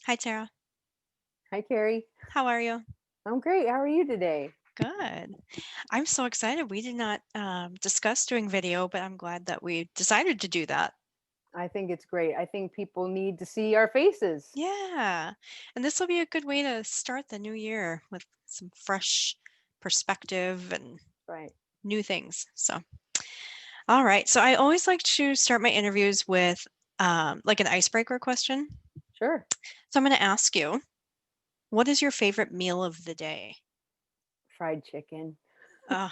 Hi, Tara. Hi, Carrie. How are you? I'm great. How are you today? Good. I'm so excited. We did not discuss doing video, but I'm glad that we decided to do that. I think it's great. I think people need to see our faces. Yeah. And this will be a good way to start the new year with some fresh perspective and Right. new things. So, all right. So, I always like to start my interviews with like an icebreaker question. Sure. So, I'm going to ask you, what is your favorite meal of the day? Fried chicken. Uh,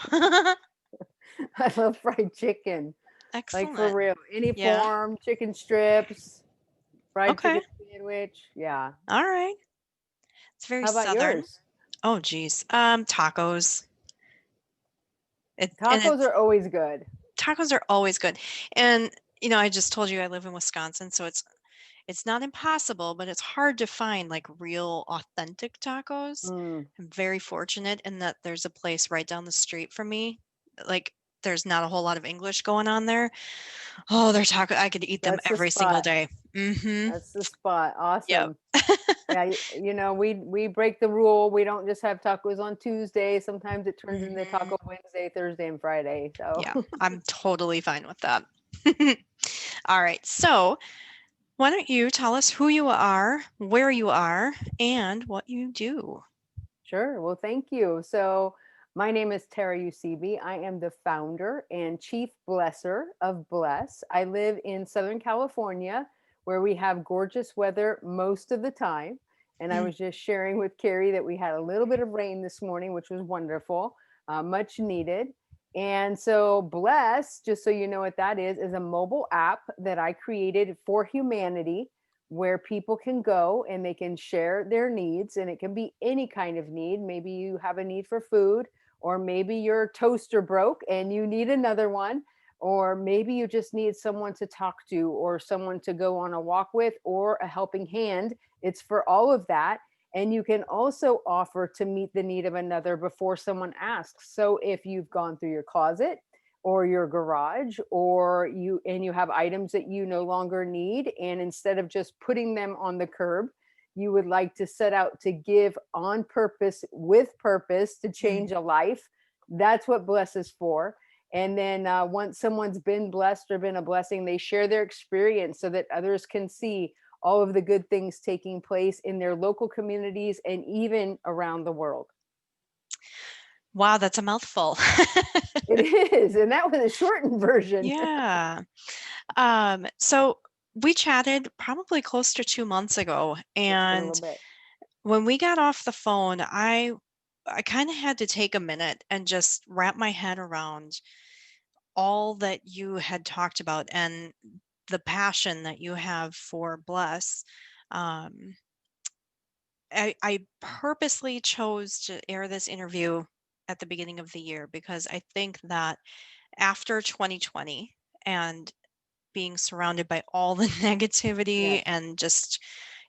I love fried chicken. Like for excellent. real. Any Yeah. form, chicken strips, fried Okay. chicken sandwich. Yeah. All right. It's very How about southern. yours? Oh, geez. Tacos. Tacos It's are always good. tacos are always good. And I just told you I live in Wisconsin, so it's not impossible, but it's hard to find like real authentic tacos. Mm, I'm very fortunate in that there's a place right down the street from me. Like there's not a whole lot of English going on there. Oh, their taco, I could eat them that's the every single spot. day. Mm-hmm. That's the spot. Yep. Awesome. Yeah, we break the rule. We don't just have tacos on Tuesday. Sometimes it turns into Hmm. Taco Wednesday, Thursday, and Friday. So Yeah, I'm totally fine with that. All right. So, why don't you tell us who you are, where you are, and what you do? Sure. Well, thank you. So, my name is Tara Eusebi. I am the founder and chief blesser of Bless. I live in Southern California where we have gorgeous weather most of the time. And I Mm. was just sharing with Carrie that we had a little bit of rain this morning, which was wonderful, much needed. And so, Bless, just so you know what that is a mobile app that I created for humanity where people can go and they can share their needs, and it can be any kind of need. Maybe you have a need for food, or maybe your toaster broke and you need another one, or maybe you just need someone to talk to or someone to go on a walk with or a helping hand. It's for all of that. And you can also offer to meet the need of another before someone asks. So if you've gone through your closet or your garage, or you have items that you no longer need, and instead of just putting them on the curb, you would like to set out to give on purpose, with purpose, to Mm. change a life. That's what Bless is for. And then once someone's been blessed or been a blessing, they share their experience so that others can see all of the good things taking place in their local communities and even around the world. Wow, that's a mouthful. It is, and that was a shortened version. Yeah. So we chatted probably close to 2 months ago, It's been a and little bit. when we got off the phone, I kind of had to take a minute and just wrap my head around all that you had talked about and the passion that you have for Bless. Um, I purposely chose to air this interview at the beginning of the year because I think that after 2020 and being surrounded by all the negativity Yes. and just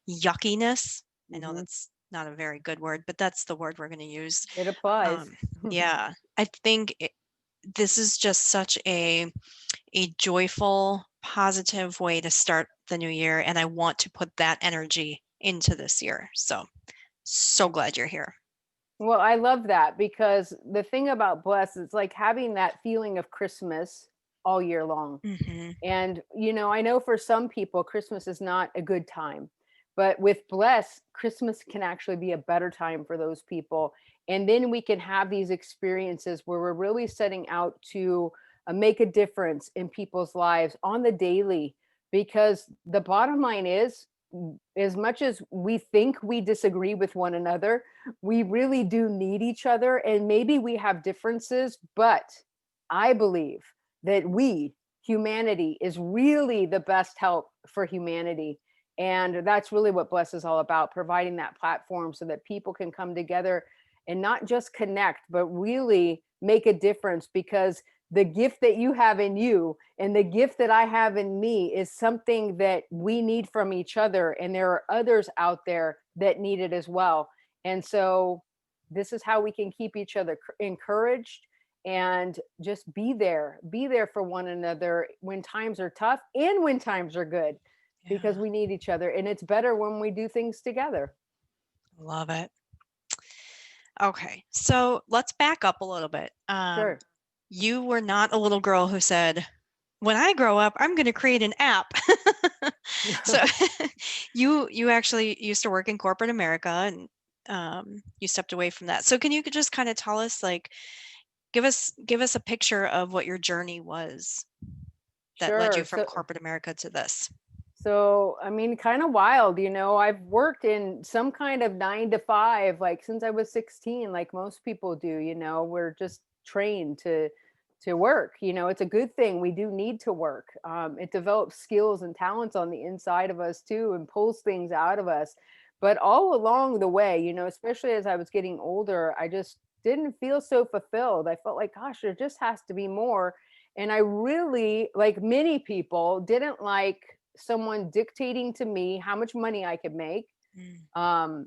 yuckiness, I know Hmm. that's not a very good word, but that's the word we're going to use. It applies. Um, yeah, I think this is just such a joyful, positive way to start the new year, and I want to put that energy into this year. So, so glad you're here. Well, I love that because the thing about Bless is like having that feeling of Christmas all year long. Mhm. And, I know for some people, Christmas is not a good time. But with Bless, Christmas can actually be a better time for those people. And then we can have these experiences where we're really setting out to make a difference in people's lives on the daily. Because the bottom line is, as much as we think we disagree with one another, we really do need each other. And maybe we have differences, but I believe that humanity, is really the best help for humanity. And that's really what Bless is all about, providing that platform so that people can come together and not just connect, but really make a difference. Because the gift that you have in you and the gift that I have in me is something that we need from each other. And there are others out there that need it as well. And so this is how we can keep each other encouraged and just be there for one another when times are tough and when times are good. because Yeah. we need each other. And it's better when we do things together. Love it. Okay. So let's back up a little bit. Sure. You were not a little girl who said, when I grow up, I'm going to create an app. So you actually used to work in corporate America, and you stepped away from that. So can you just kind of tell us, like, give us a picture of what your journey was that led you Sure. from corporate America to this? So, I mean, kind of wild, I've worked in some kind of 9 to 5, like since I was 16, like most people do, we're just trained to work. It's a good thing. We do need to work. It develops skills and talents on the inside of us too, and pulls things out of us. But all along the way, especially as I was getting older, I just didn't feel so fulfilled. I felt like, gosh, there just has to be more. And I really, like many people, didn't like someone dictating to me how much money I could make, Mm,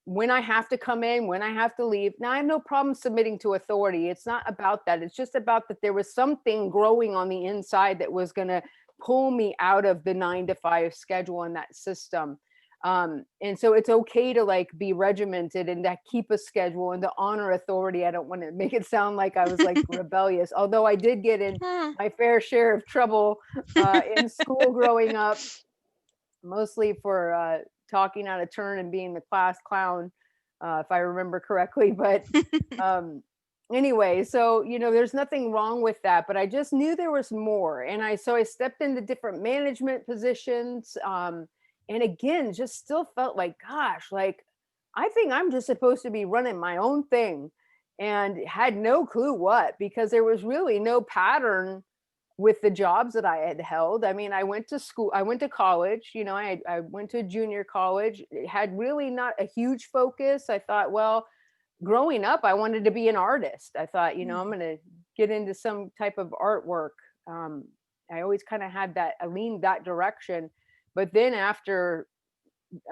when I have to come in, when I have to leave. Now I have no problem submitting to authority. It's not about that. It's just about that there was something growing on the inside that was going to pull me out of the 9 to 5 schedule and that system. And so it's okay to like be regimented and to keep a schedule and to honor authority. I don't want to make it sound like I was like rebellious, although I did get in mm. my fair share of trouble in school growing up, mostly for talking out of turn and being the class clown, if I remember correctly. But um, anyway, so there's nothing wrong with that. But I just knew there was more, and I stepped into different management positions, and again, just still felt like, gosh, like I think I'm just supposed to be running my own thing, and had no clue what, because there was really no pattern with the jobs that I had held. I mean, I went to school, I went to college, I went to junior college. It had really not a huge focus. I thought, well, growing up, I wanted to be an artist. I thought, I'm Mm. going to get into some type of artwork. Um, I always kind of had that, I leaned that direction. But then after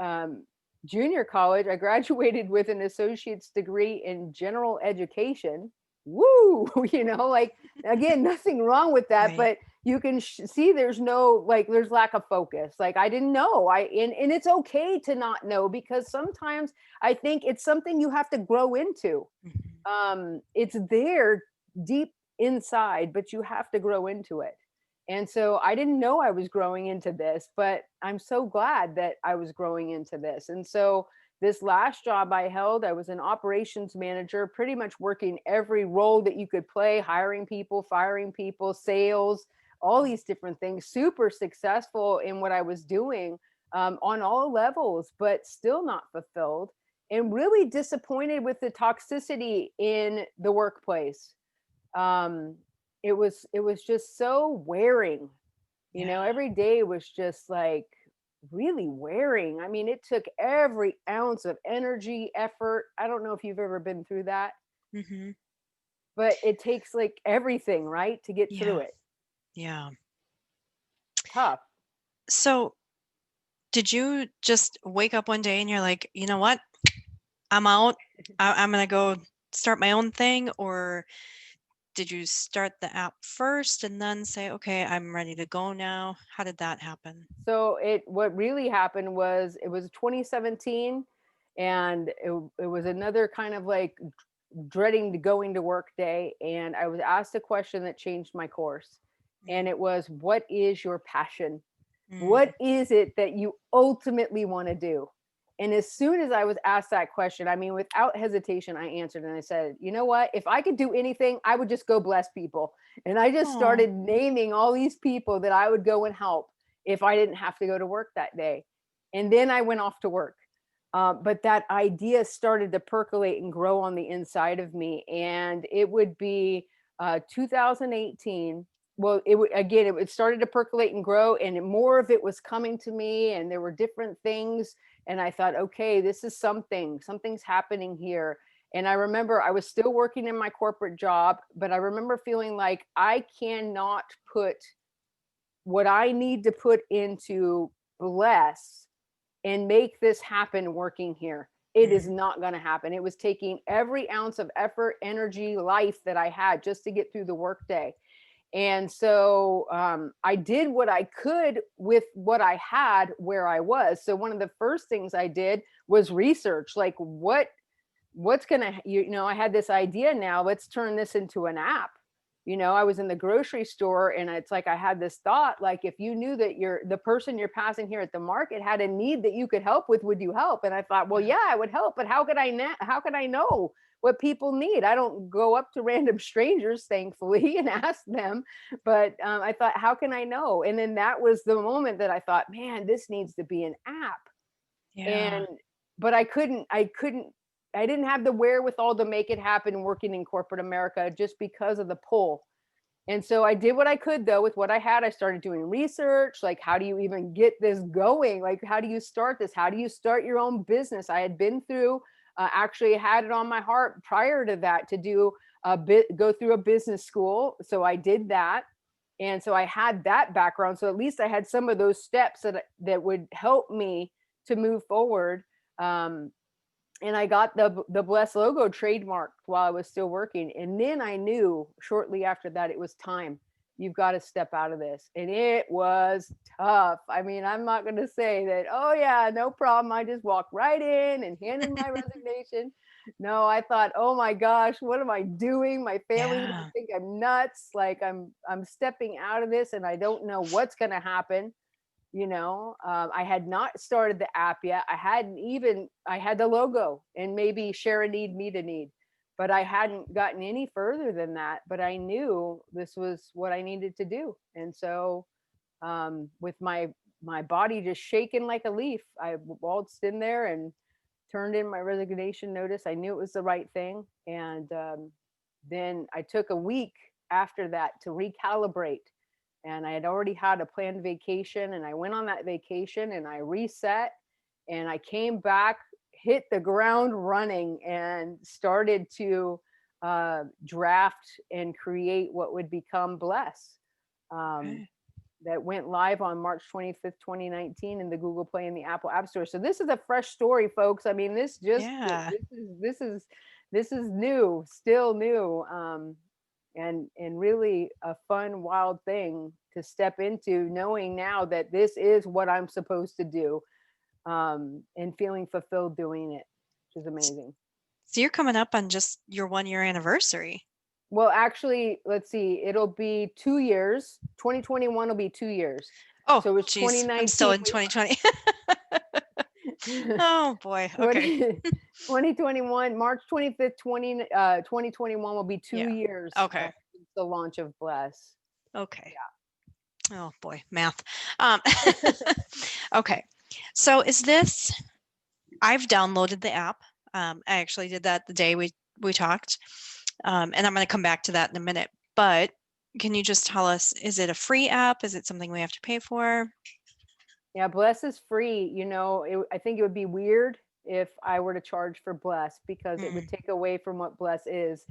um, junior college, I graduated with an associate's degree in general education. Woo! Like, again, nothing wrong with that, Right. but you can see there's no, like, there's lack of focus. Like, I didn't know. And it's okay to not know, because sometimes I think it's something you have to grow into. Mhm. It's there deep inside, but you have to grow into it. And so I didn't know I was growing into this, but I'm so glad that I was growing into this. And so this last job I held, I was an operations manager, pretty much working every role that you could play, hiring people, firing people, sales, all these different things, super successful in what I was doing, on all levels, but still not fulfilled, and really disappointed with the toxicity in the workplace. um it was just so wearing. Yeah. Every day was just like really wearing. I mean, it took every ounce of energy, effort. I don't know if you've ever been through that, Mhm. but it takes like everything, right, to get through Yeah. it. Yeah. Tough. So, did you just wake up one day and you're like, "You know what? I'm out. I'm gonna go start my own thing," or did you start the app first and then say, "Okay, I'm ready to go now"? How did that happen? So what really happened was, it was 2017, and it was another kind of like dreading to going to work day, and I was asked a question that changed my course. And Mm, it was, what is your passion? mm. What is it that you ultimately want to do? And as soon as I was asked that question, I mean, without hesitation, I answered and I said, you know what? If I could do anything, I would just go bless people. And I just Aw. started naming all these people that I would go and help if I didn't have to go to work that day. And then I went off to work. But that idea started to percolate and grow on the inside of me. And it would be 2018. Well, it started to percolate and grow, and more of it was coming to me, and there were different things. And I thought, okay, this is something's happening here. And I remember I was still working in my corporate job, but I remember feeling like I cannot put what I need to put into bless and make this happen working here. It is Mm, not going to happen. It was taking every ounce of effort, energy, life that I had just to get through the workday. And so I did what I could with what I had where I was. So one of the first things I did was research, like what's gonna, I had this idea, now let's turn this into an app. I was in the grocery store, and it's like I had this thought, like, if you knew that the person you're passing here at the market had a need that you could help with, would you help? And I thought, well, Yeah. yeah, I would help, but how could I know what people need? I don't go up to random strangers, thankfully, and ask them. But I thought, how can I know? And then that was the moment that I thought, man, this needs to be an app. Yeah. And but I didn't have the wherewithal to make it happen working in corporate America, just because of the pull. And so I did what I could, though, with what I had. I started doing research, like, how do you even get this going? Like, how do you start this? How do you start your own business? I had been through, actually had it on my heart prior to that to do go through a business school. So I did that. And so I had that background. So at least I had some of those steps that would help me to move forward. Um, and I got the Bless logo trademarked while I was still working. And then I knew shortly after that it was time. You've got to step out of this. And it was tough. I mean, I'm not going to say that, oh, yeah, no problem. I just walked right in and handed my resignation. No, I thought, oh my gosh, what am I doing? My family's going to Yeah. think I'm nuts. Like, I'm stepping out of this, and I don't know what's going to happen. I had not started the app yet. I had the logo and maybe share a need, meet a need, but I hadn't gotten any further than that. But I knew this was what I needed to do. And so with my body just shaking like a leaf, I waltzed in there and turned in my resignation notice. I knew it was the right thing. And then I took a week after that to recalibrate, and I had already had a planned vacation, and I went on that vacation and I reset, and I came back, hit the ground running, and started to draft and create what would become Bless. Um, Okay. that went live on March 25th, 2019 in the Google Play and the Apple App Store. So this is a fresh story, folks. I mean, Yeah. this is new, still new. And really a fun, wild thing to step into, knowing now that this is what I'm supposed to do, and feeling fulfilled doing it, which is S- amazing. So you're coming up on just your 1 year anniversary. Well, actually, let's see, it'll be 2 years. 2021 will be 2 years. Oh, So it's geez. I'm still 2019. in 2020. Oh boy. Okay. 2021, March 25th, 2021 will be two Yeah. years Okay. since the launch of Bless. Okay. Oh boy, math. Um, okay. So is this, I've downloaded the app. I actually did that the day we talked. And I'm going to come back to that in a minute. But can you just tell us, is it a free app? Is it something we have to pay for? Yeah, Bless is free. I think it would be weird if I were to charge for Bless, because it would Mm, take away from what Bless is.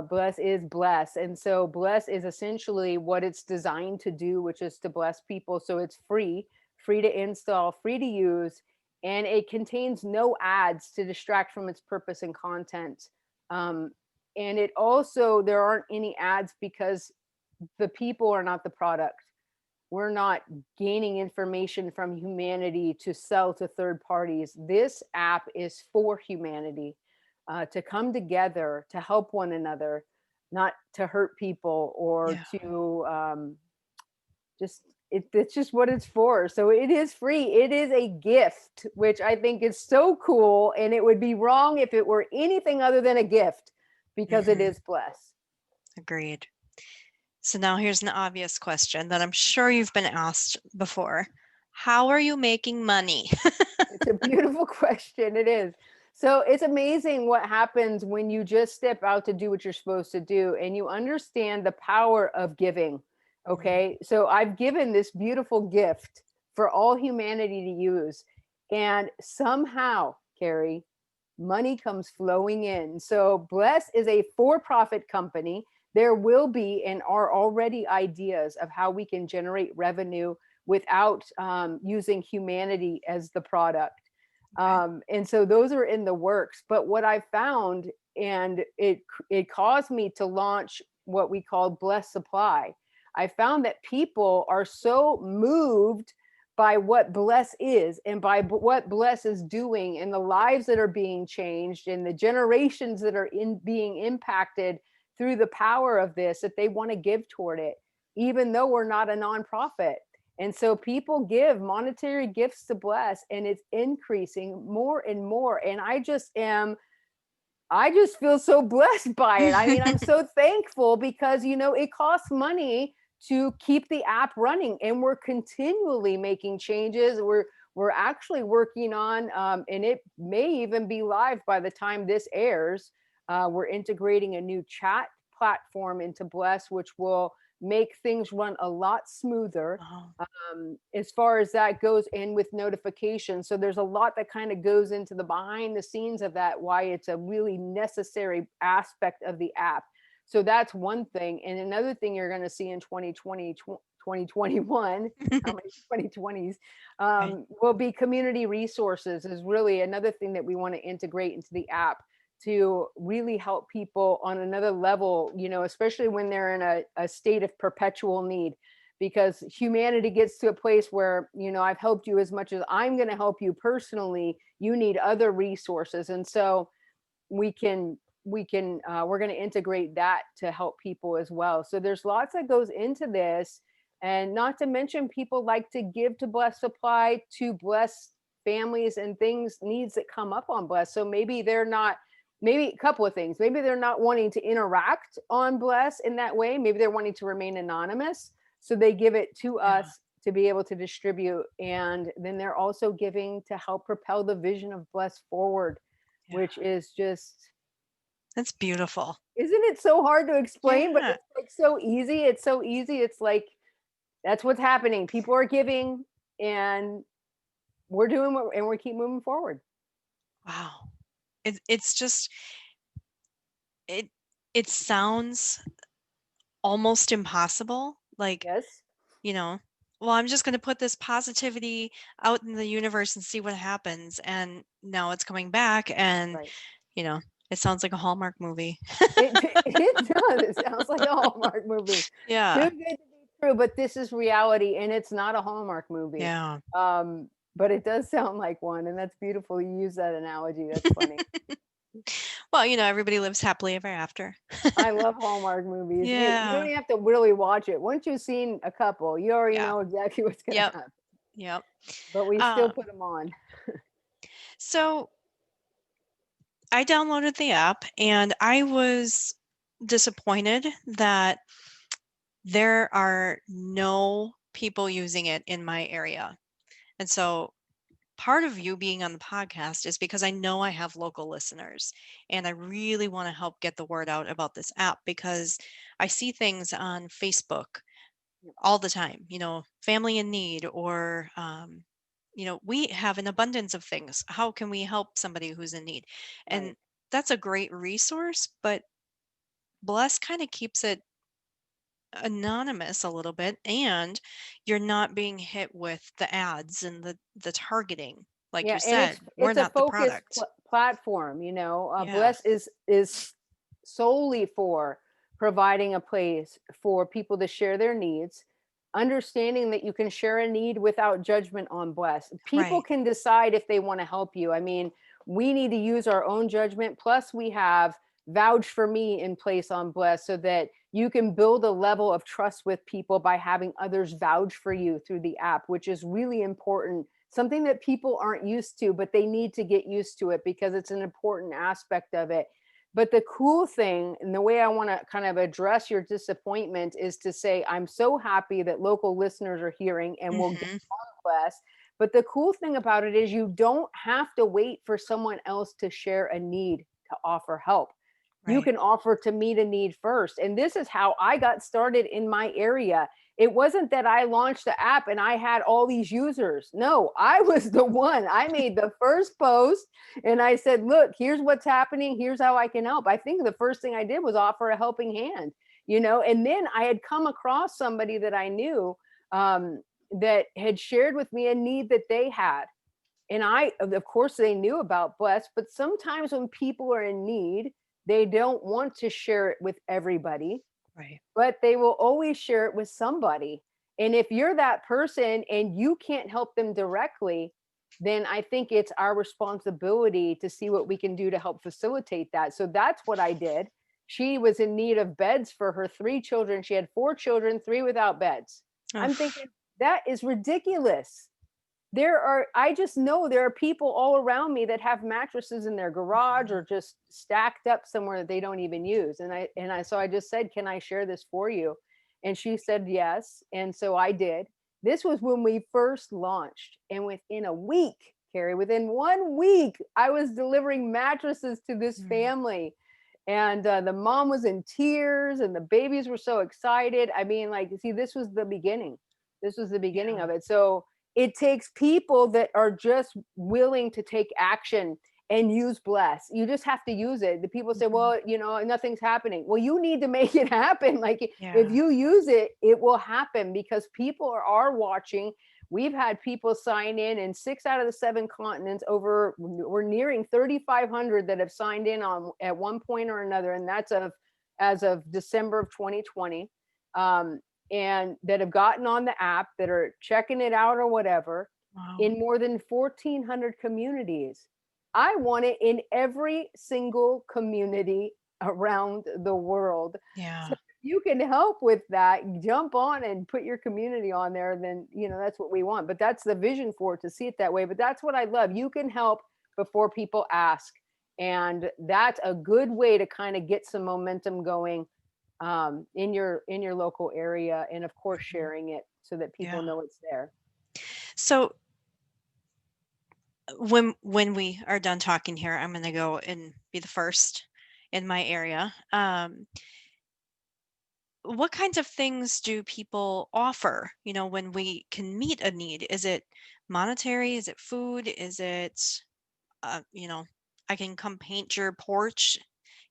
Bless is Bless. And so Bless is essentially what it's designed to do, which is to bless people. So it's free, free to install, free to use, and it contains no ads to distract from its purpose and content. Um, and it also, there aren't any ads because the people are not the product. We're not gaining information from humanity to sell to third parties. This app is for humanity, to come together, to help one another, not to hurt people or yeah. to just, it's just what it's for. So it is free. It is a gift, which I think is so cool. And it would be wrong if it were anything other than a gift, because it Hmm. is blessed. Agreed. So now here's an obvious question that I'm sure you've been asked before. How are you making money? It's a beautiful question. It is. So it's amazing what happens when you just step out to do what you're supposed to do and you understand the power of giving. Mm, Okay. So I've given this beautiful gift for all humanity to use. And somehow, Carrie, money comes flowing in. So Bless is a for profit company. There will be and are already ideas of how we can generate revenue without using humanity as the product. okay. And so those are in the works. But what I found, and it caused me to launch what we call Bless Supply, I found that people are so moved by what Bless is and by what Bless is doing and the lives that are being changed and the generations that are in being impacted through the power of this, that they want to give toward it, even though we're not a nonprofit. And so people give monetary gifts to Bless, and it's increasing more and more. And I just feel so blessed by it. I mean, I'm so thankful because, it costs money to keep the app running, and we're continually making changes. We're actually working on, and it may even be live by the time this airs. We're integrating a new chat platform into Bless, which will make things run a lot smoother, Oh, as far as that goes, and with notifications. So there's a lot that kind of goes into the behind the scenes of that, why it's a really necessary aspect of the app. So that's one thing. And another thing you're going to see in 2020, 2021, how many 2020s, right. will be community resources is really another thing that we want to integrate into the app to really help people on another level, especially when they're in a state of perpetual need, because humanity gets to a place where, I've helped you as much as I'm going to help you personally, you need other resources. And so we can we're going to integrate that to help people as well. So there's lots that goes into this. And not to mention, people like to give to Bless Supply to bless families and things, needs that come up on Bless. So maybe they're not, maybe a couple of things, maybe they're not wanting to interact on Bless in that way, maybe they're wanting to remain anonymous, so they give it to Yeah. us to be able to distribute. And then they're also giving to help propel the vision of Bless forward, Yeah. which is just, That's beautiful. isn't it so hard to explain? But Yeah. it's like so easy. It's so easy. It's like that's what's happening. People are giving, and we're doing what, and we keep moving forward. Wow. It's just it it sounds almost impossible. Like, Yes. you know, well, I'm just going to put this positivity out in the universe and see what happens. And now it's coming back, and, Right. you know, it sounds like a Hallmark movie. It does. It sounds like a Hallmark movie. Too Yeah. good to be true, but this is reality, and it's not a Hallmark movie. Yeah. But it does sound like one, and that's beautiful. You use that analogy. That's funny. Well, everybody lives happily ever after. I love Hallmark movies. You don't Yeah. even have to really watch it. Once you've seen a couple, you already Yeah. know exactly what's going to Yep. happen. Yep. But we still Um, put them on. so I downloaded the app, and I was disappointed that there are no people using it in my area. And so part of you being on the podcast is because I know I have local listeners, and I really want to help get the word out about this app, because I see things on Facebook all the time, family in need, or, we have an abundance of things. How can we help somebody who's in need? And Right. that's a great resource, but Bless kind of keeps it anonymous a little bit, and you're not being hit with the ads and the targeting. Like Yeah, you and said, we're it's a not the focused product. platform. Yeah. Bless is solely for providing a place for people to share their needs, understanding that you can share a need without judgment on Bless. People Right. can decide if they want to help you. I mean, we need to use our own judgment. Plus, we have Vouch for Me in place on Bless, so that you can build a level of trust with people by having others vouch for you through the app, which is really important, something that people aren't used to, but they need to get used to it because it's an important aspect of it. But the cool thing, and the way I want to kind of address your disappointment, is to say, I'm so happy that local listeners are hearing and will get Hmm. Bless. But the cool thing about it is you don't have to wait for someone else to share a need to offer help. You Right. can offer to meet a need first. And this is how I got started in my area. It wasn't that I launched the app and I had all these users. No, I was the one. I made the first post and I said, look, here's what's happening. Here's how I can help. I think the first thing I did was offer a helping hand, and then I had come across somebody that I knew, that had shared with me a need that they had. And of course, they knew about Bless, but sometimes when people are in need, they don't want to share it with everybody. Right. but they will always share it with somebody. And if you're that person and you can't help them directly, then I think it's our responsibility to see what we can do to help facilitate that. So that's what I did. She was in need of beds for her 3 children. She had 4 children, 3 without beds. I'm Oof. thinking, that is ridiculous. I just know there are people all around me that have mattresses in their garage Mhm. or just stacked up somewhere that they don't even use. So I just said, "Can I share this for you?" And she said yes, and so I did. This was when we first launched, and within a week, Carrie, within 1 week, I was delivering mattresses to this Mm. family. And the mom was in tears and the babies were so excited. I mean, like, see, this was the beginning. This was the beginning Yeah. of it. So it takes people that are just willing to take action and use bless. You just have to use it. The people say, Mhm. well, nothing's happening. Well, you need to make it happen. Like, if Yeah. you use it, it will happen because people are watching. We've had people sign in 6 out of the 7 continents. We're nearing 3,500 that have signed in on at one point or another, and that's of as of December of 2020. And that have gotten on the app, that are checking it out or whatever, Wow. in more than 1,400 communities. I want it in every single community around the world. So Yeah. if you can help with that, jump on and put your community on there, then that's what we want. But that's the vision for it, to see it that way. But that's what I love. You can help before people ask. And that's a good way to kind of get some momentum going in your local area, and of course Mhm. sharing it so that people Yeah. know it's there. So when we are done talking here, I'm gonna go and be the first in my area. What kinds of things do people offer, when we can meet a need? Is it monetary? Is it food? Is it, uh, you know, I can come paint your porch?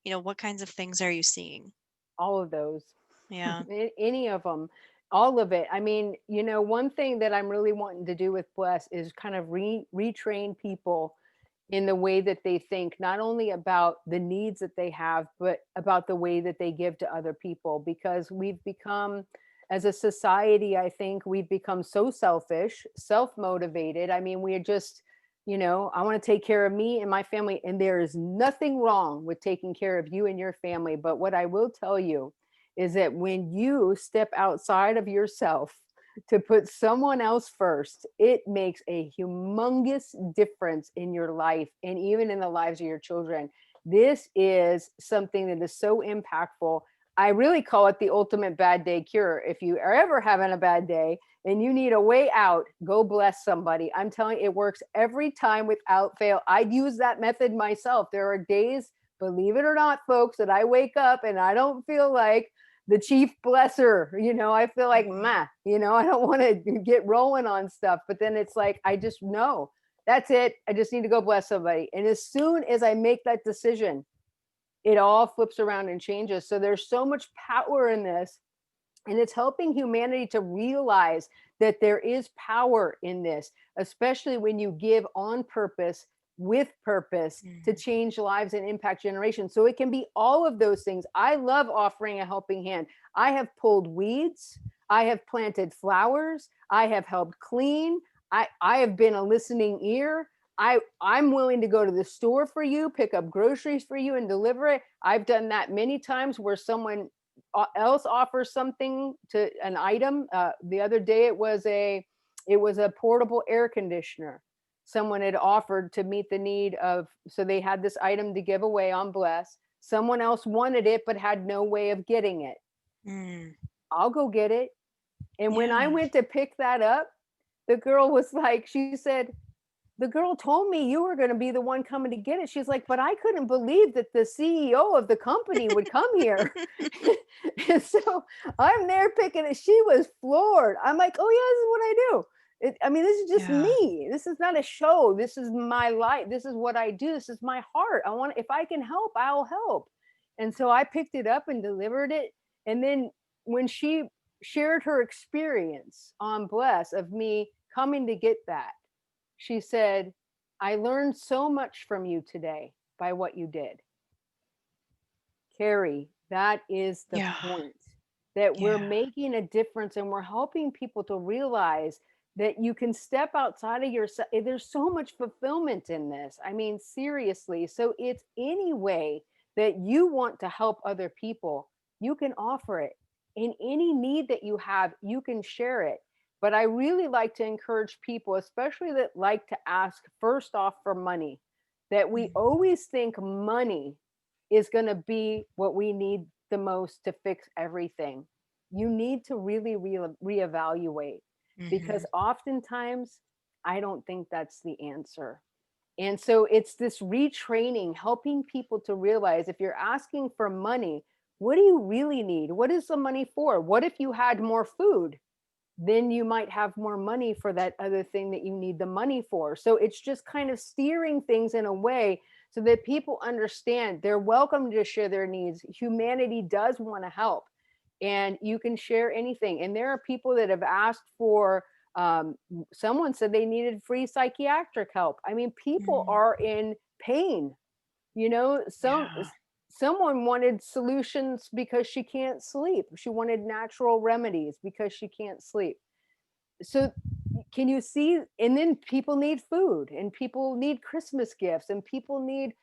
What kinds of things are you seeing? All of those. Yeah. Any of them, all of it. I mean, one thing that I'm really wanting to do with bless is kind of retrain people in the way that they think, not only about the needs that they have, but about the way that they give to other people. Because we've become, as a society, I think we've become so selfish, self-motivated. I mean, we're just, I want to take care of me and my family, and there is nothing wrong with taking care of you and your family. But what I will tell you is that when you step outside of yourself to put someone else first, it makes a humongous difference in your life and even in the lives of your children. This is something that is so impactful. I really call it the ultimate bad day cure. If you are ever having a bad day and you need a way out, go bless somebody. I'm telling you, it works every time without fail. I use that method myself. There are days, believe it or not, folks, that I wake up and I don't feel like the chief blesser. I feel like, Mhm. meh, I don't want to get rolling on stuff. But then it's like, I just know that's it. I just need to go bless somebody. And as soon as I make that decision, it all flips around and changes. So there's so much power in this. And it's helping humanity to realize that there is power in this, especially when you give on purpose, with purpose, to Mhm. change lives and impact generations. So it can be all of those things. I love offering a helping hand. I have pulled weeds, I have planted flowers, I have helped clean, I have been a listening ear. I'm willing to go to the store for you, pick up groceries for you and deliver it. I've done that many times where someone else offers something, to an item. The other day it was a portable air conditioner. Someone had offered to meet the need of, so they had this item to give away on Bless. Someone else wanted it but had no way of getting it. Mm. I'll go get it. And when I Yeah. went to pick that up, the girl was like, she said, the girl told me you were going to be the one coming to get it. She's like, but I couldn't believe that the CEO of the company would come here. And so I'm there picking it. She was floored. I'm like, oh, yeah, this is what I do. I mean, this is just Yeah. me. This is not a show. This is my life. This is what I do. This is my heart. If I can help, I'll help. And so I picked it up and delivered it. And then when she shared her experience on Bless of me coming to get that, she said, I learned so much from you today by what you did. Carrie, that is the Yeah. point. that we're Yeah. making a difference and we're helping people to realize that you can step outside of yourself. There's so much fulfillment in this. I mean, seriously. So it's any way that you want to help other people, you can offer it. In any need that you have, you can share it. But I really like to encourage people, especially that like to ask first off for money, that we Mm. always think money is going to be what we need the most to fix everything. You need to really reevaluate, because Mhm. oftentimes I don't think that's the answer. And so it's this retraining, helping people to realize if you're asking for money, what do you really need? What is the money for? What if you had more food? Then you might have more money for that other thing that you need the money for. So it's just kind of steering things in a way so that people understand they're welcome to share their needs. Humanity does want to help, and you can share anything. And there are people that have asked for, um, someone said they needed free psychiatric help. I mean, people Mm. are in pain, you know. Yeah. Someone wanted solutions because she can't sleep. She wanted natural remedies because she can't sleep. So can you see? And then people need food, and people need Christmas gifts, and people need,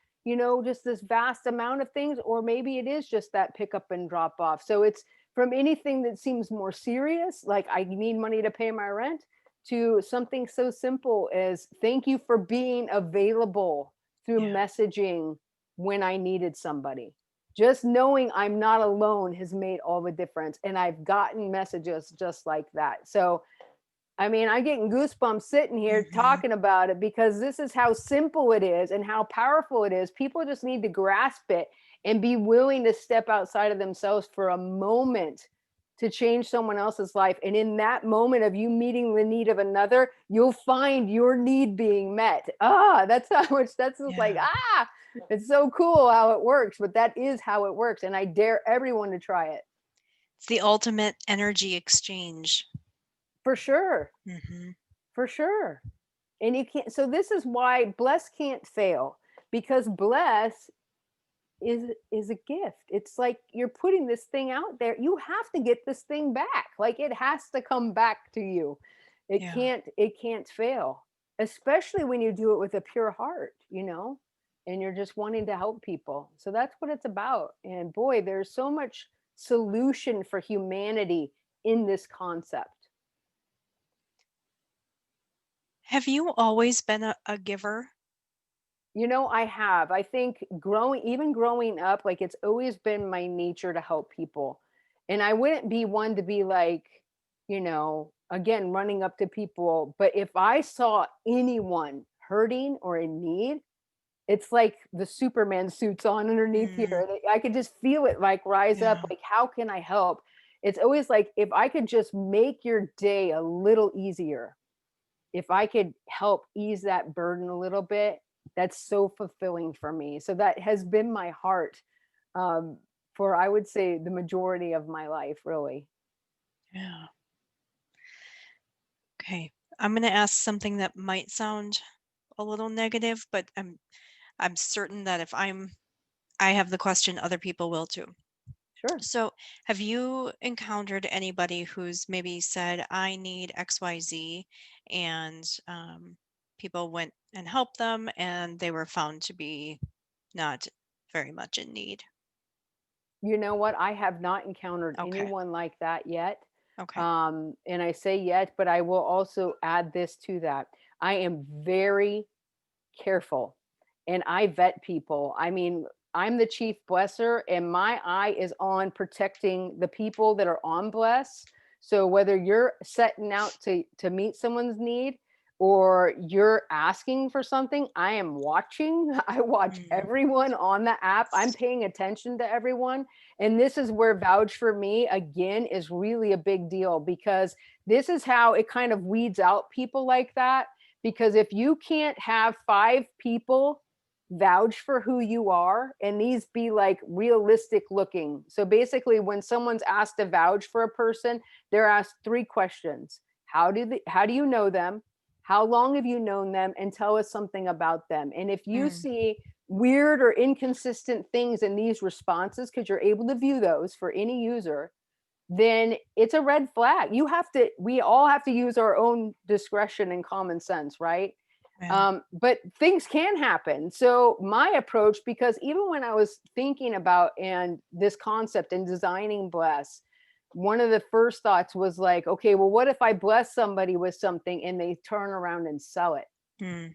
just this vast amount of things. Or maybe it is just that pick up and drop off. So it's from anything that seems more serious, like I need money to pay my rent, to something so simple as thank you for being available through Yeah. messaging when I needed somebody. Just knowing I'm not alone has made all the difference. And I've gotten messages just like that. So I mean, I'm getting goosebumps sitting here Mhm. talking about it, because this is how simple it is and how powerful it is. People just need to grasp it and be willing to step outside of themselves for a moment to change someone else's life. And in that moment of you meeting the need of another, you'll find your need being met. That's how much, that's just like, Yeah. it's so cool how it works, but that is how it works. And I dare everyone to try it. It's the ultimate energy exchange. For sure. Mhm. For sure. And you can't, so this is why bless can't fail, because bless is a gift. It's like you're putting this thing out there. You have to get this thing back. Like it has to come back to you. Yeah. It can't fail. Especially when you do it with a pure heart, and you're just wanting to help people. So that's what it's about. And boy, there's so much solution for humanity in this concept. Have you always been a giver? I have. I think even growing up, like it's always been my nature to help people. And I wouldn't be one to be like, again, running up to people. But if I saw anyone hurting or in need, it's like the Superman suits on underneath here. Mm. And I could just feel it like rise up. Yeah. Like, how can I help? It's always like, if I could just make your day a little easier, if I could help ease that burden a little bit, that's so fulfilling for me. So that has been my heart, um, for I would say the majority of my life, really. Yeah. Okay. I'm gonna ask something that might sound a little negative, but I'm certain that if I have the question, other people will too. Sure. So, have you encountered anybody who's maybe said, "I need XYZ," and people went and helped them, and they were found to be not very much in need? You know what? I have not encountered Okay. anyone like that yet. Okay. And I say yet, but I will also add this to that. I am very careful, and I vet people. I mean, I'm the chief blesser, and my eye is on protecting the people that are on bless. So whether you're setting out to meet someone's need or you're asking for something, I am watching. I watch Mm. everyone on the app. I'm paying attention to everyone. And this is where vouch for me again is really a big deal, because this is how it kind of weeds out people like that. Because if you can't have 5 people vouch for who you are, and these be like realistic looking. So basically, when someone's asked to vouch for a person, they're asked 3 questions. How do you know them? How long have you known them? And tell us something about them. And if you Mm. see weird or inconsistent things in these responses, because you're able to view those for any user, then it's a red flag. We all have to use our own discretion and common sense, right? Yeah. But things can happen. So my approach, because even when I was thinking about and this concept and designing Bless, one of the first thoughts was like, okay, well, what if I bless somebody with something and they turn around and sell it? Mm.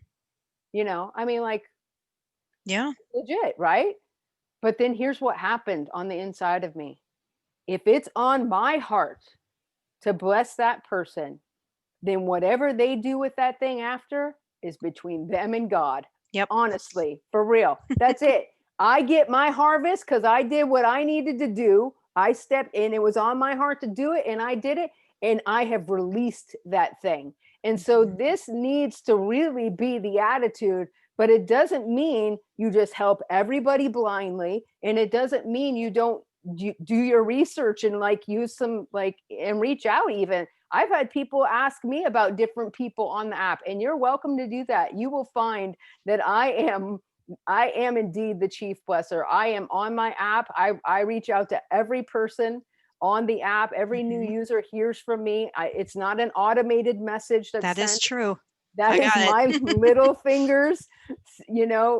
I mean, like, Yeah. legit, right? But then here's what happened on the inside of me. If it's on my heart to bless that person, then whatever they do with that thing after is between them and God. Yep. Honestly, for real. That's it. I get my harvest because I did what I needed to do. I stepped in, it was on my heart to do it, and I did it, and I have released that thing. And so Mhm. this needs to really be the attitude, but it doesn't mean you just help everybody blindly. And it doesn't mean you don't do your research and like use some like and reach out even. I've had people ask me about different people on the app, and you're welcome to do that. You will find that I am indeed the chief blesser. I am on my app. I reach out to every person on the app. Every new Mhm. user hears from me. It's not an automated message that's That is sent. true. That I is got it. my little fingers,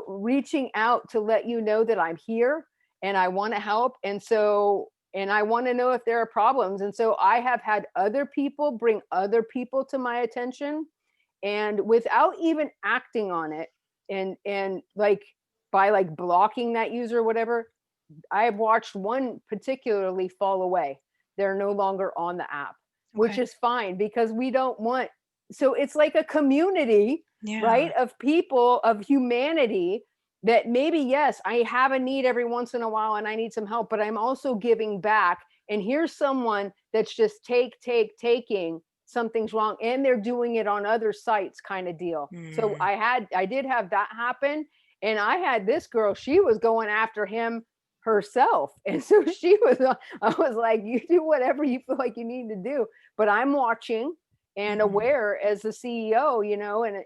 reaching out to let you know that I'm here and I want to help. And I want to know if there are problems. And so I have had other people bring other people to my attention, and without even acting on it, and like by like blocking that user or whatever, I have watched one particularly fall away. They're no longer on the app, which Okay. is fine because we don't want. So it's like a community, Yeah. right, of people, of humanity, that maybe, yes, I have a need every once in a while and I need some help, but I'm also giving back. And here's someone that's just taking, something's wrong, and they're doing it on other sites, kind of deal. So Mm. I did have that happen. And I had this girl, she was going after him herself. And so I was like, you do whatever you feel like you need to do. But I'm watching and Mhm. aware as the CEO,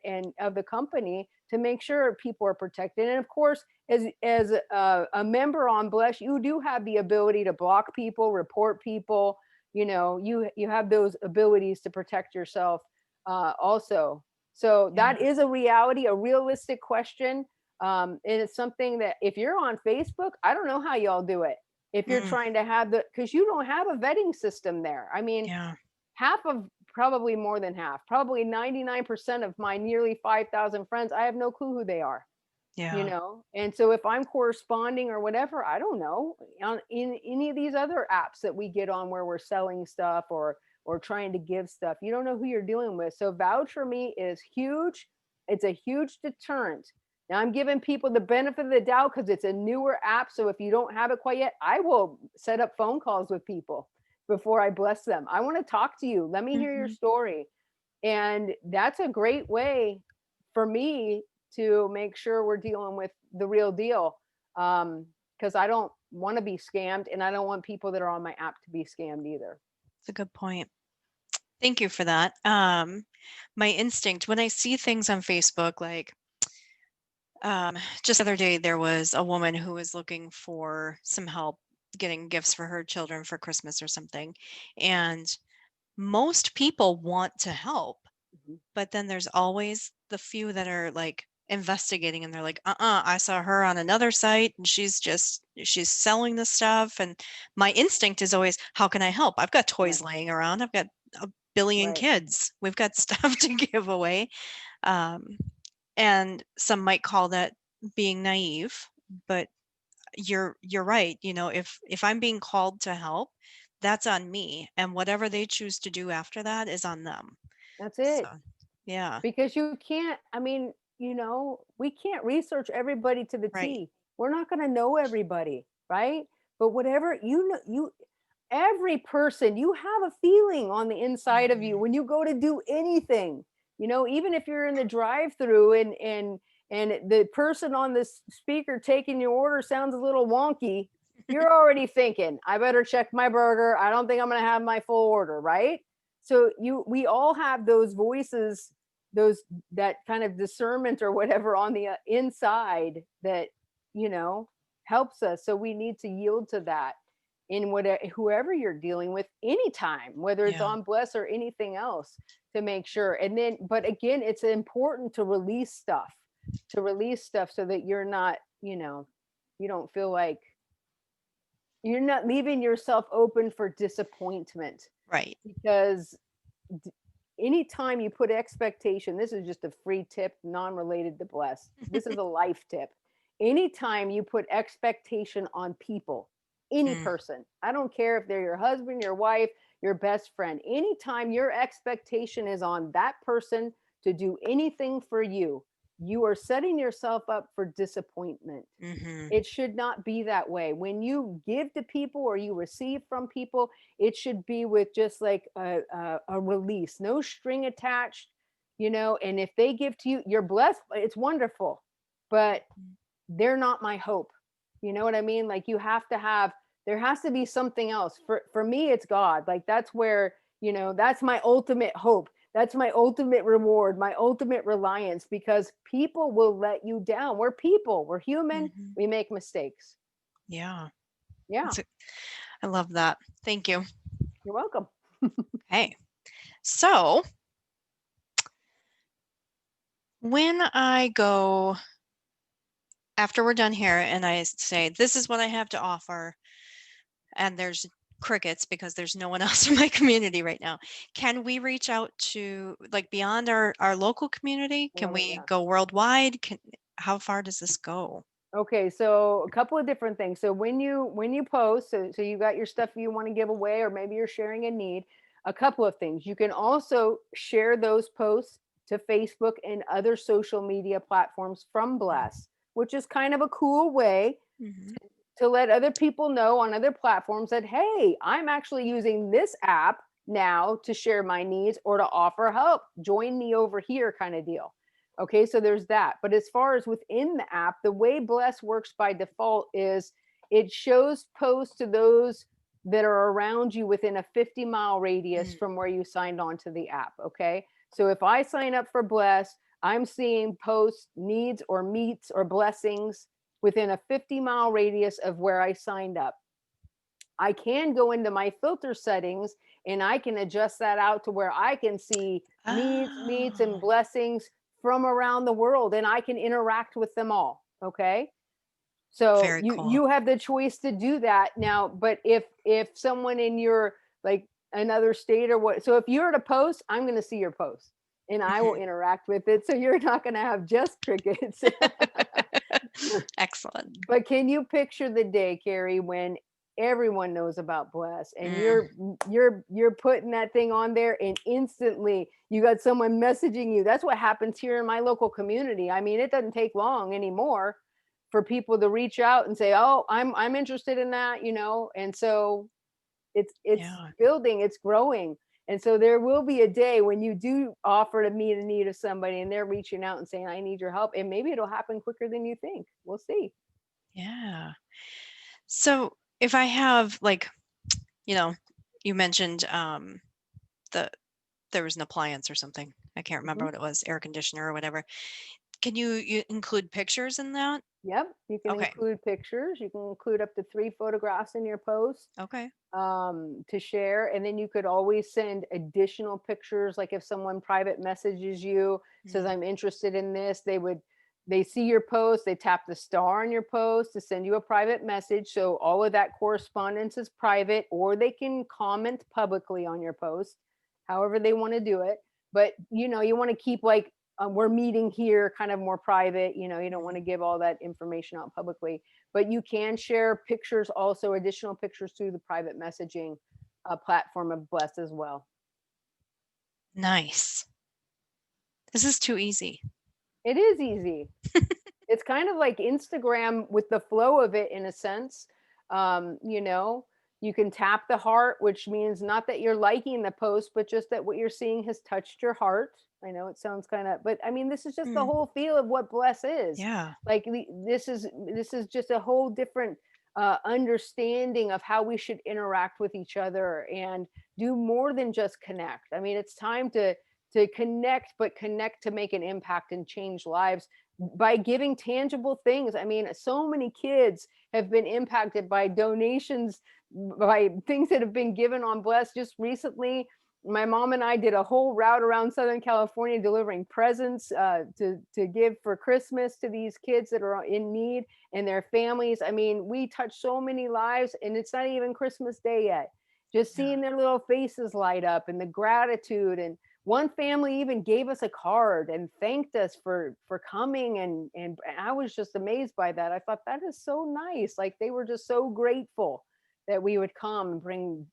and of the company, to make sure people are protected. And of course, as a member on Bless, you do have the ability to block people, report people. You have those abilities to protect yourself also. So Yeah. that is a reality, a realistic question. And it's something that if you're on Facebook, I don't know how y'all do it. If you're Mm. trying to have because you don't have a vetting system there. I mean, Yeah. half of probably more than half, probably 99% of my nearly 5,000 friends, I have no clue who they are. Yeah. And so if I'm corresponding or whatever, I don't know, in any of these other apps that we get on where we're selling stuff or trying to give stuff, you don't know who you're dealing with. So Vouch for Me is huge. It's a huge deterrent. Now I'm giving people the benefit of the doubt because it's a newer app. So if you don't have it quite yet, I will set up phone calls with people before I bless them. I want to talk to you. Let me hear your Mhm. story. And that's a great way for me to make sure we're dealing with the real deal. Because I don't want to be scammed, and I don't want people that are on my app to be scammed either. It's a good point. Thank you for that. My instinct when I see things on Facebook, like just the other day, there was a woman who was looking for some help getting gifts for her children for Christmas or something. And most people want to help, Mhm. but then there's always the few that are like investigating and they're like, I saw her on another site and she's selling this stuff. And my instinct is always, how can I help? I've got Right, toys laying around. I've got a billion right, kids. We've got stuff to give away. Um, and some might call that being naive, but you're right. If I'm being called to help, that's on me, and whatever they choose to do after that is on them. that's So, it. yeah. Because you can't, I mean, we can't research everybody to the Right. T. We're not going to know everybody, right? But whatever every person, you have a feeling on the inside of you Mhm. when you go to do anything. Even if you're in the drive-through and the person on this speaker taking your order sounds a little wonky, you're already thinking, I better check my burger. I don't think I'm going to have my full order, right? So we all have those voices, those that kind of discernment or whatever on the inside that you know helps us. So we need to yield to that. in whatever whoever you're dealing with anytime, whether it's Yeah. on Bless or anything else, to make sure. And then, but again, it's important to release stuff so that you're not, you don't feel like you're not leaving yourself open for disappointment, Right. because d- anytime you put expectation, this is just a free tip, non-related to Bless. This is a life tip. Anytime you put expectation on people, any Mm, person, I don't care if they're your husband, your wife, your best friend, anytime your expectation is on that person to do anything for you, you are setting yourself up for disappointment. mhm. It should not be that way. When you give to people or you receive from people, it should be with just like a release, no string attached, And if they give to you, you're blessed. It's wonderful, but Mhm. they're not my hope. You know what I mean? Like, you have to have, there has to be something else. For me, it's God. Like, that's where, that's my ultimate hope. That's my ultimate reward, my ultimate reliance, because people will let you down. We're people, we're human, Mhm. we make mistakes. Yeah. Yeah, That's a I love that. Thank you. you're welcome. Hey. So, when I go after we're done here and I say, "This is what I have to offer," and there's crickets because there's no one else in my community right now, can we reach out to, like, beyond our local community? Can Oh, we yeah. go worldwide? How far does this go? Okay, so a couple of different things. So when you post, so you got your stuff you want to give away, or maybe you're sharing a need. A couple of things. You can also share those posts to Facebook and other social media platforms from Bless, which is kind of a cool way Mm-hmm. to let other people know on other platforms that, hey, I'm actually using this app now to share my needs or to offer help. Join me over here, kind of deal. Okay, so there's that. But as far as within the app, the way Bless works by default is it shows posts to those that are around you within a 50-mile radius Mm. from where you signed on to the app. Okay, so if I sign up for Bless, I'm seeing posts, needs, or meets, or blessings within a 50-mile radius of where I signed up. I can go into my filter settings and I can adjust that out to where I can see needs, meets, and Oh, blessings from around the world, and I can interact with them all. Okay. So very cool. you have the choice to do that now. But if someone in your, like, another state or what, so if you're to post, I'm going to see your post and I will Mhm. interact with it. So you're not going to have just crickets. Excellent. But can you picture the day, Carrie, when everyone knows about Bless and Mm, you're putting that thing on there and instantly you got someone messaging you. That's what happens here in my local community. I mean, it doesn't take long anymore for people to reach out and say, "Oh, I'm interested in that," And so it's yeah. building, it's growing. And so there will be a day when you do offer to meet a need of somebody and they're reaching out and saying, "I need your help." And maybe it'll happen quicker than you think. We'll see. Yeah. So if I have, like, you know, you mentioned the there was an appliance or something. I can't remember Mhm. what it was, air conditioner or whatever. Can you include pictures in that? Yep, you can Okay. include pictures. You can include up to 3 photographs in your post, Okay. to share, and then you could always send additional pictures. Like, if someone private messages you, says, Mm. "I'm interested in this," they see your post, they tap the star on your post to send you a private message. So all of that correspondence is private, or they can comment publicly on your post, however they want to do it. But you want to keep, like, we're meeting here, kind of more private. You don't want Mhm. to give all that information out publicly, but you can share pictures, also additional pictures, through the private messaging platform of Bless as well. Nice. This is too easy. It is easy. It's kind of like Instagram with the flow of it, in a sense. You can tap the heart, which means not that you're liking the post, but just that what you're seeing has touched your heart. I know it sounds kind of, but I mean, this is just the Mm. whole feel of what Bless is. Yeah. Like, this is just a whole different understanding of how we should interact with each other and do more than just connect. I mean, it's time to connect, but connect to make an impact and change lives by giving tangible things. I mean, so many kids have been impacted by donations by things that have been given on Bless. Just recently, my mom and I did a whole route around Southern California delivering presents to give for Christmas to these kids that are in need and their families. I mean, we touch so many lives, and it's not even Christmas Day yet. Just Yeah. seeing their little faces light up and the gratitude, and one family even gave us a card and thanked us for coming, and I was just amazed by that. I thought that is so nice. Like they were just so grateful that we would come and bring,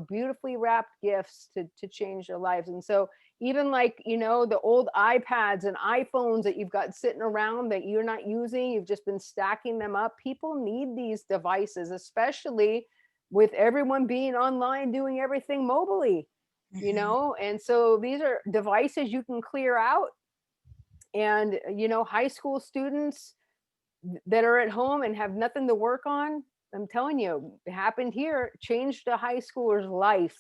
beautifully wrapped gifts to change their lives. And so even like, the old iPads and iPhones that you've got sitting around that you're not using, you've just been stacking them up. People need these devices, especially with everyone being online doing everything mobily, Hmm. and so these are devices you can clear out. And high school students that are at home and have nothing to work on, I'm telling you, it happened here, changed a high schooler's life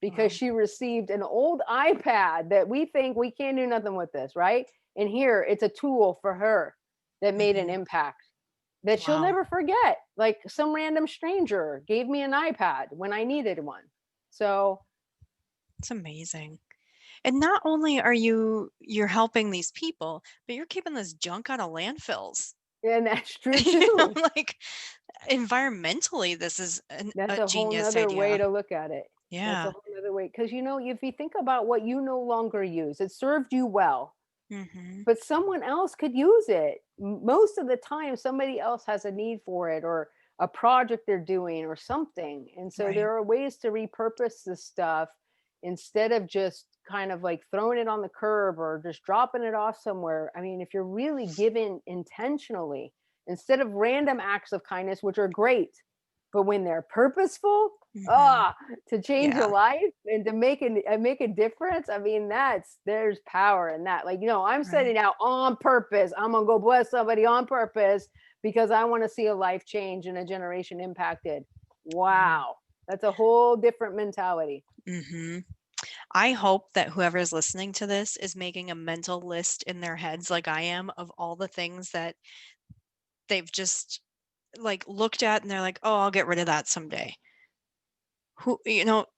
because Wow. she received an old iPad that we think we can't do nothing with this, right? And here it's a tool for her that made an Hmm. impact that she'll Wow. never forget. Like some random stranger gave me an iPad when I needed one. So, It's amazing. And not only are you're helping these people, but you're keeping this junk out of landfills. and that's true You know, too. like environmentally, this is That's a a whole genius nother way idea. to look at it. That's a Yeah. whole nother way. Because, if you think about what you no longer use, it served you well, Hmm. but someone else could use it. Most of the time, somebody else has a need for it, or a project they're doing or something. And so Right. there are ways to repurpose this stuff instead of just kind of like throwing it on the curb or just dropping it off somewhere. I mean, if you're really giving intentionally, instead of random acts of kindness, which are great, but when they're purposeful, Hmm. ah, to change a Yeah. life and to make a difference. I mean, there's power in that. Like, I'm Right. setting out on purpose. I'm gonna go bless somebody on purpose because I want to see a life change and a generation impacted. Yeah. Wow. That's a whole different mentality. Hmm. I hope that whoever is listening to this is making a mental list in their heads like I am of all the things that they've just like looked at and they're like, "Oh, I'll get rid of that someday."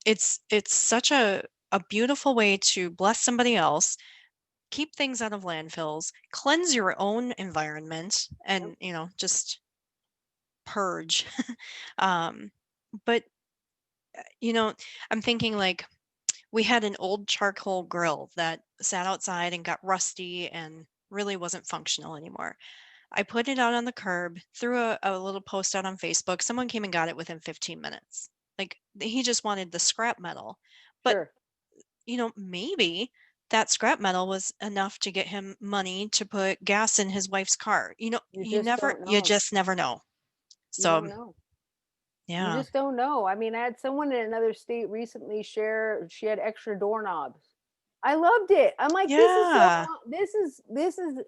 It's such a beautiful way to bless somebody else, keep things out of landfills, cleanse your own environment Yep. and, just purge. um but you know, I'm thinking like we had an old charcoal grill that sat outside and got rusty and really wasn't functional anymore. I put it out on the curb, threw a little post out on Facebook. Someone came and got it within 15 minutes. Like he just wanted the scrap metal. But, Sure. maybe that scrap metal was enough to get him money to put gas in his wife's car. You just don't You know. just never know. You So, don't know. You yeah. just don't know. I mean, I had someone in another state recently share she had extra doorknobs. I loved it. I'm like, this is so Yeah. this is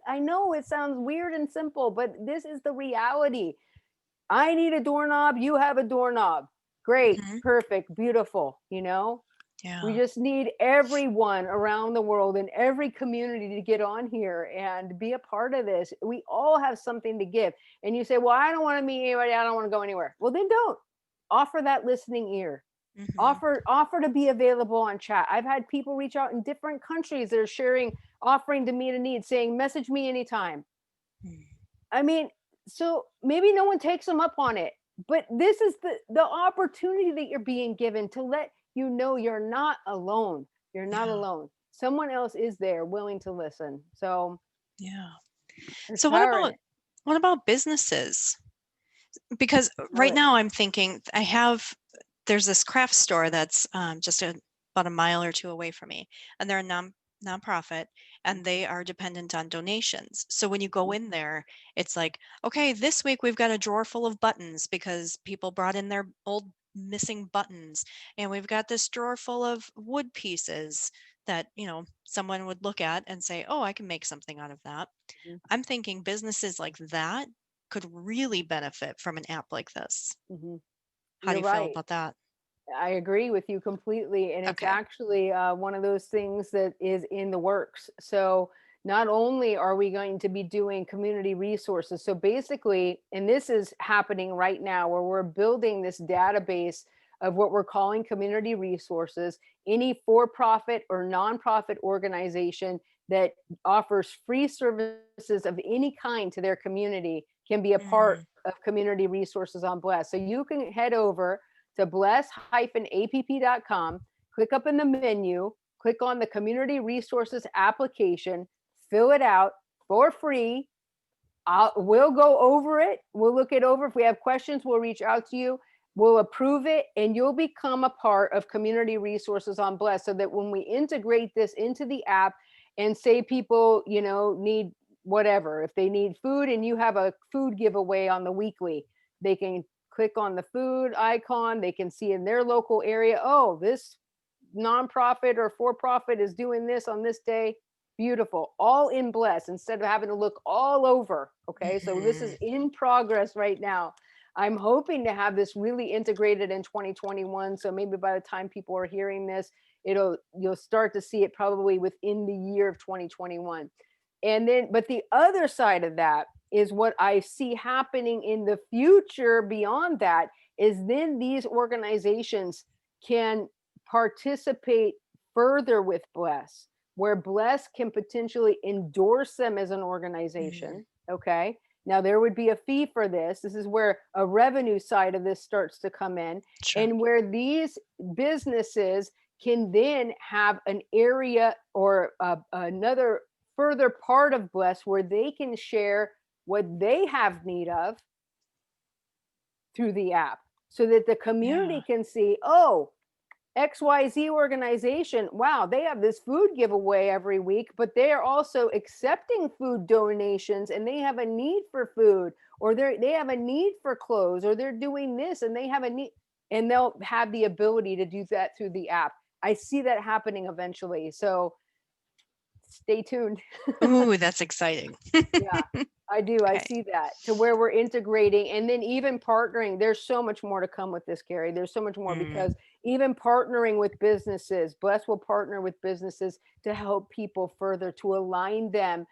I know it sounds weird and simple, but this is the reality. I need a doorknob, you have a doorknob. Great, Mhm. perfect, beautiful, We Yeah. just need everyone around the world and every community to get on here and be a part of this. We all have something to give. And you say, well, I don't want to meet anybody. I don't want to go anywhere. Well, then don't. Offer that listening ear. Mhm. Offer to be available on chat. I've had people reach out in different countries that are sharing, offering to meet a need, saying, message me anytime. Mm. I mean, so maybe no one takes them up on it, but this is the opportunity that you're being given to let you know you're not alone. You're not Yeah. alone. Someone else is there willing to listen. So Yeah. there's So what power in about it. businesses? Because Love right it. now I'm thinking there's this craft store that's just about a mile or two away from me, and they're a nonprofit, and Mhm, they are dependent on donations. So when you go mhm, in there, it's like, okay, this week we've got a drawer full of buttons because people brought in their old missing buttons, and we've got this drawer full of wood pieces that someone would look at and say, oh, I can make something out of that. mhm, I'm thinking businesses like that could really benefit from an app like this. mhm. How do You're you feel right. about that? I agree with you completely. And it's Okay. actually one of those things that is in the works. So, not only are we going to be doing community resources, so basically, and this is happening right now where we're building this database of what we're calling community resources. Any for profit or nonprofit organization that offers free services of any kind to their community can be a part Mhm. of community resources on Bless. So you can head over to bless-app.com, click up in the menu, click on the community resources application, fill it out for free. We'll go over it. We'll look it over. If we have questions, we'll reach out to you. We'll approve it, and you'll become a part of community resources on Bless, so that when we integrate this into the app, and say people, need whatever, if they need food and you have a food giveaway on the weekly, they can click on the food icon. They can see in their local area, oh, this nonprofit or for profit is doing this on this day. Beautiful. All in Bless instead of having to look all over. Okay. So this is Mhm. in progress right now. I'm hoping to have this really integrated in 2021. So maybe by the time people are hearing this, you'll start to see it probably within the year of 2021. And then, but the other side of that is what I see happening in the future beyond that is then these organizations can participate further with Bless, where Bless can potentially endorse them as an Mhm. organization. Okay. Now, there would be a fee for this. This is where a revenue side of this starts to come in, Sure. and where these businesses can then have an area or another further part of Bless where they can share what they have need of through the app, so that the Yeah. community can see, oh, XYZ organization, wow, they have this food giveaway every week, but they are also accepting food donations and they have a need for food, or they have a need for clothes, or they're doing this and they have a need, and they'll have the ability to do that through the app. I see that happening eventually. So stay tuned. Ooh, that's exciting. Yeah, I do. I Okay. see that, to where we're integrating and then even partnering. There's so much more to come with this, Carrie. There's so much more, Mm. because even partnering with businesses, Bless will partner with businesses to help people further, to align them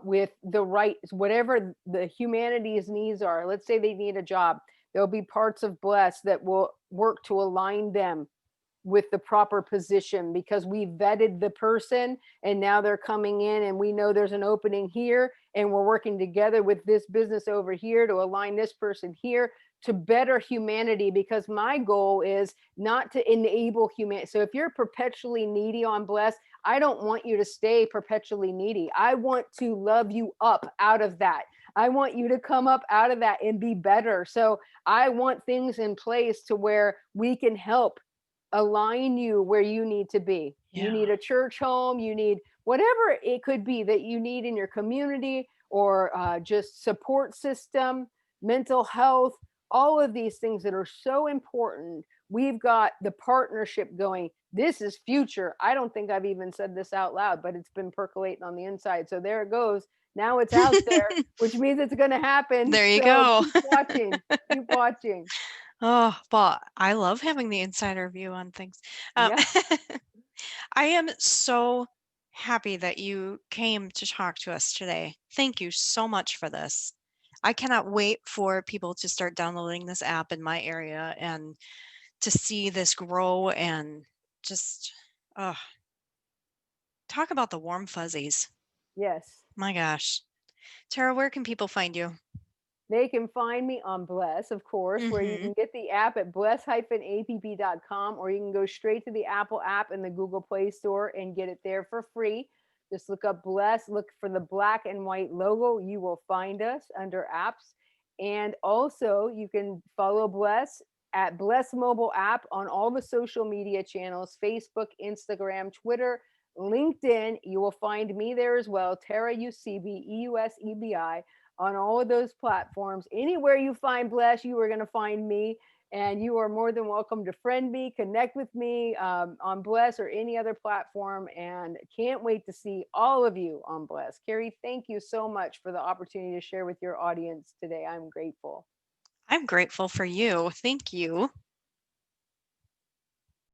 with the right, whatever the humanity's needs are. Let's say they need a job. There'll be parts of Bless that will work to align them with the proper position, because we vetted the person and now they're coming in and we know there's an opening here, and we're working together with this business over here to align this person here to better humanity, because my goal is not to enable human. So if you're perpetually needy on Bless, I don't want you to stay perpetually needy. I want to love you up out of that. I want you to come up out of that and be better. So I want things in place to where we can help align you where you need to be. You Yeah. need a church home, you need whatever it could be that you need in your community, or just support system, mental health, all of these things that are so important. We've got the partnership going. This is future. I don't think I've even said this out loud, but it's been percolating on the inside. So there it goes. Now it's out there, which means it's going to happen. There you So go. keep watching. Keep watching. Oh, well, I love having the insider view on things. Um, Yeah. I am so happy that you came to talk to us today. Thank you so much for this. I cannot wait for people to start downloading this app in my area and to see this grow and just uh, talk about the warm fuzzies. Yes. My gosh. Tara, where can people find you? They can find me on Bless, of course, where you Mm-hmm. can get the app at bless-app.com, or you can go straight to the Apple app in the Google Play Store and get it there for free. Just look up Bless, look for the black and white logo. You will find us under apps. And also, you can follow Bless at Bless Mobile app on all the social media channels: Facebook, Instagram, Twitter, LinkedIn. You will find me there as well, Tara Eusebi, Eusebi, on all of those platforms. Anywhere you find Bless, you are going to find me. And you are more than welcome to friend me, connect with me on Bless or any other platform. And can't wait to see all of you on Bless. Carrie, thank you so much for the opportunity to share with your audience today. I'm grateful. I'm grateful for you. Thank you.